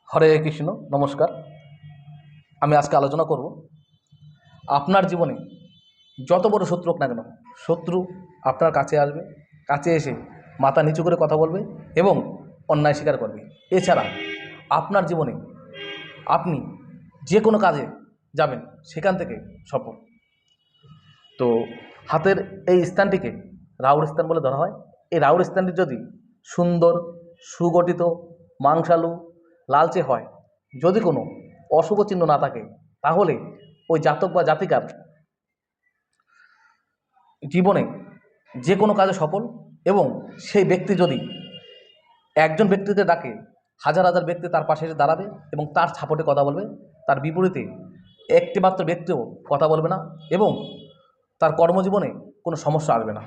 হরে কৃষ্ণ, নমস্কার। আমি আজকে আলোচনা করব আপনার জীবনে যত বড় শত্রু হোক না কেন, শত্রু আপনার কাছে আসবে, কাছে এসে মাথা নিচু করে কথা বলবে এবং অন্যায় স্বীকার করবে। এছাড়া আপনার জীবনে আপনি যে কোনো কাজে যাবেন, সেখান থেকে সফল। তো হাতের এই স্থানটিকে রাহুর স্থান বলে ধরা হয়। এই রাহুর স্থানটি যদি সুন্দর, সুগঠিত, মাংসালু, লালচে হয়, যদি কোনো অশুভ চিহ্ন না থাকে, তাহলে ওই জাতক বা জাতিকার জীবনে যে কোনো কাজে সফল। এবং সেই ব্যক্তি যদি একজন ব্যক্তিকে ডাকে, হাজার হাজার ব্যক্তি তার পাশে এসে দাঁড়াবে এবং তার সাপোর্টে কথা বলবে। তার বিপরীতে একটিমাত্র ব্যক্তিও কথা বলবে না এবং তার কর্মজীবনে কোনো সমস্যা আসবে না।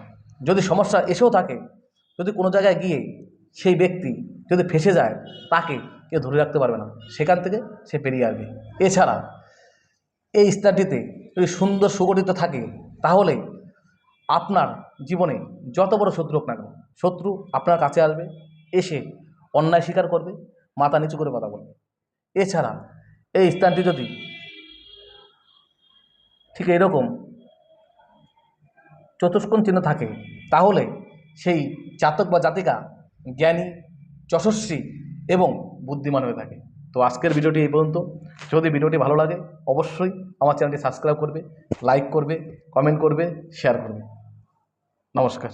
যদি সমস্যা এসেও থাকে, যদি কোনো জায়গায় গিয়ে সেই ব্যক্তি যদি ফেঁসে যায়, তাকে কেউ ধরে রাখতে পারবে না, সেখান থেকে সে বেরিয়ে আসবে। এছাড়া এই স্থানটিতে যদি সুন্দর সুগঠিত থাকে, তাহলে আপনার জীবনে যত বড় শত্রু হোক না কেন, শত্রু আপনার কাছে আসবে, এসে অন্যায় স্বীকার করবে, মাথা নিচু করে কথা বলবে। এছাড়া এই স্থানটি যদি ঠিক এরকম চতুষ্কোণ চিহ্ন থাকে, তাহলে সেই জাতক বা জাতিকা জ্ঞানী, যশস্বী এবং বুদ্ধিমান হয়ে থাকে। তো আজকের ভিডিওটি এই পর্যন্ত। যদি ভিডিওটি ভালো লাগে, অবশ্যই আমার চ্যানেলটি সাবস্ক্রাইব করবে, লাইক করবে, কমেন্ট করবে, শেয়ার করবে। নমস্কার।